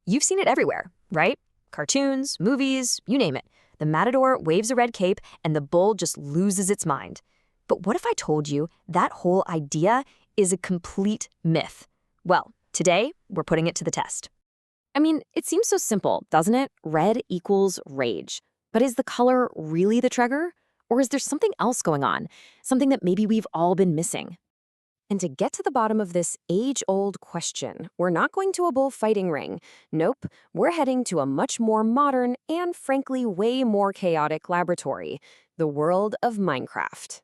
You've seen it everywhere, right? Cartoons, movies, you name it. The Matador waves a red cape and the bull just loses its mind. But what if I told you that whole idea is a complete myth? Well, today we're putting it to the test. I mean, it seems so simple, doesn't it? Red equals rage. But is the color really the trigger? Or is there something else going on? Something that maybe we've all been missing? And to get to the bottom of this age-old question, we're not going to a bullfighting ring. Nope, we're heading to a much more modern and frankly way more chaotic laboratory, the world of Minecraft.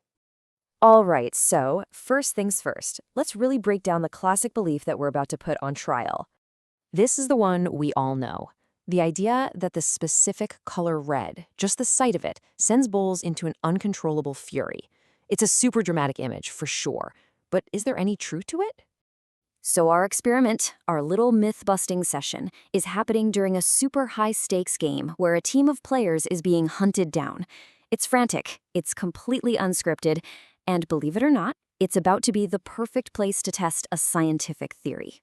All right, so first things first, let's really break down the classic belief that we're about to put on trial. This is the one we all know. The idea that the specific color red, just the sight of it, sends bulls into an uncontrollable fury. It's a super dramatic image, for sure. But is there any truth to it? So our experiment, our little myth-busting session, is happening during a super high-stakes game where a team of players is being hunted down. It's frantic, it's completely unscripted, and believe it or not, it's about to be the perfect place to test a scientific theory.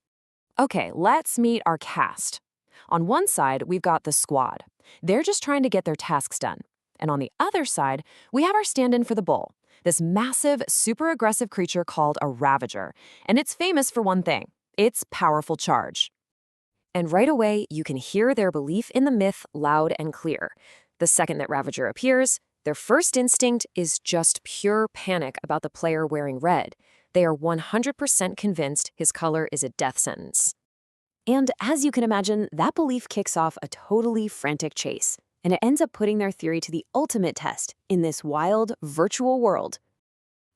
Okay, let's meet our cast. On one side, we've got the squad. They're just trying to get their tasks done. And on the other side, we have our stand-in for the bull, this massive, super aggressive creature called a Ravager. And it's famous for one thing, its powerful charge. And right away, you can hear their belief in the myth loud and clear. The second that Ravager appears, their first instinct is just pure panic about the player wearing red. They are 100% convinced his color is a death sentence. And as you can imagine, that belief kicks off a totally frantic chase. And it ends up putting their theory to the ultimate test in this wild, virtual world.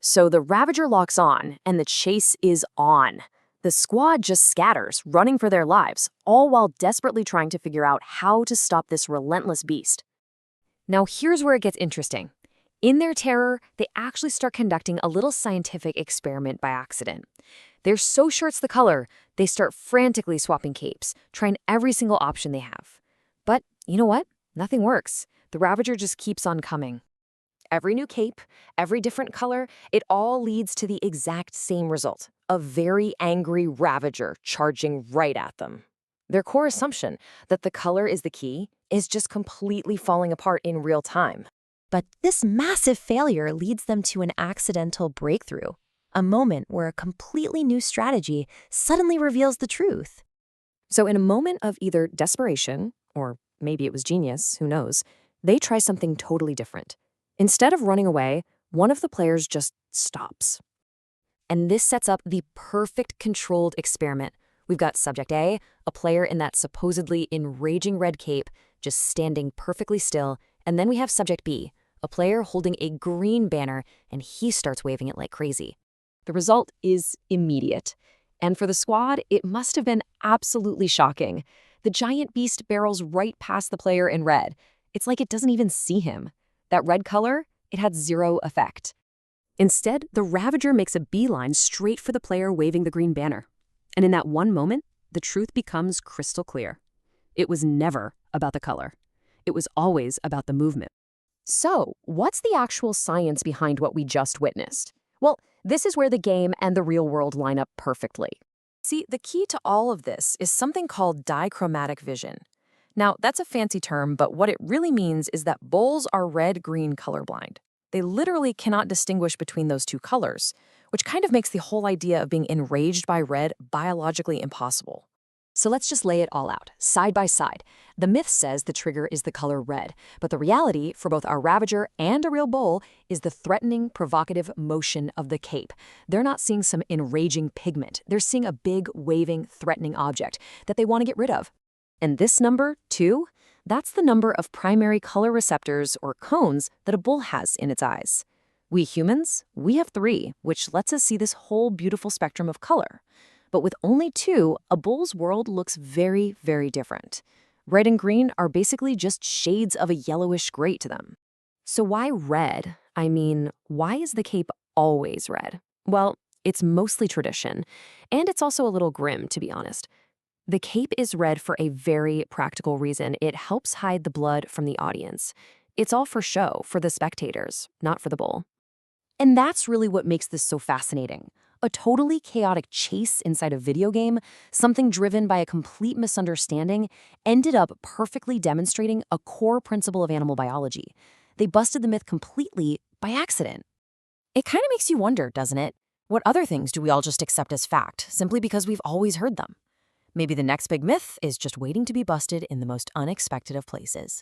So the Ravager locks on, and the chase is on. The squad just scatters, running for their lives, all while desperately trying to figure out how to stop this relentless beast. Now here's where it gets interesting. In their terror, they actually start conducting a little scientific experiment by accident. They're so sure it's the color, they start frantically swapping capes, trying every single option they have. But you know what? Nothing works. The Ravager just keeps on coming. Every new cape, every different color, it all leads to the exact same result, a very angry Ravager charging right at them. Their core assumption, that the color is the key, is just completely falling apart in real time. But this massive failure leads them to an accidental breakthrough, a moment where a completely new strategy suddenly reveals the truth. So in a moment of either desperation, or maybe it was genius, who knows, they try something totally different. Instead of running away, one of the players just stops. And this sets up the perfect controlled experiment. We've got Subject A, a player in that supposedly enraging red cape, just standing perfectly still, and then we have Subject B, a player holding a green banner, and he starts waving it like crazy. The result is immediate. And for the squad, it must have been absolutely shocking. The giant beast barrels right past the player in red. It's like it doesn't even see him. That red color, it had zero effect. Instead, the Ravager makes a beeline straight for the player waving the green banner. And in that one moment, the truth becomes crystal clear. It was never about the color. It was always about the movement. So, what's the actual science behind what we just witnessed? Well, this is where the game and the real world line up perfectly. See, the key to all of this is something called dichromatic vision. Now, that's a fancy term, but what it really means is that bulls are red-green colorblind. They literally cannot distinguish between those two colors, which kind of makes the whole idea of being enraged by red biologically impossible. So let's just lay it all out, side by side. The myth says the trigger is the color red, but the reality for both our Ravager and a real bull is the threatening, provocative motion of the cape. They're not seeing some enraging pigment. They're seeing a big, waving, threatening object that they want to get rid of. And this number, 2, that's the number of primary color receptors, or cones, that a bull has in its eyes. We humans, we have 3, which lets us see this whole beautiful spectrum of color. But with only 2, a bull's world looks very, very different. Red and green are basically just shades of a yellowish gray to them. So why red? I mean, why is the cape always red? Well, it's mostly tradition, and it's also a little grim, to be honest. The cape is red for a very practical reason. It helps hide the blood from the audience. It's all for show, for the spectators, not for the bull. And that's really what makes this so fascinating. A totally chaotic chase inside a video game, something driven by a complete misunderstanding, ended up perfectly demonstrating a core principle of animal biology. They busted the myth completely by accident. It kind of makes you wonder, doesn't it? What other things do we all just accept as fact, simply because we've always heard them? Maybe the next big myth is just waiting to be busted in the most unexpected of places.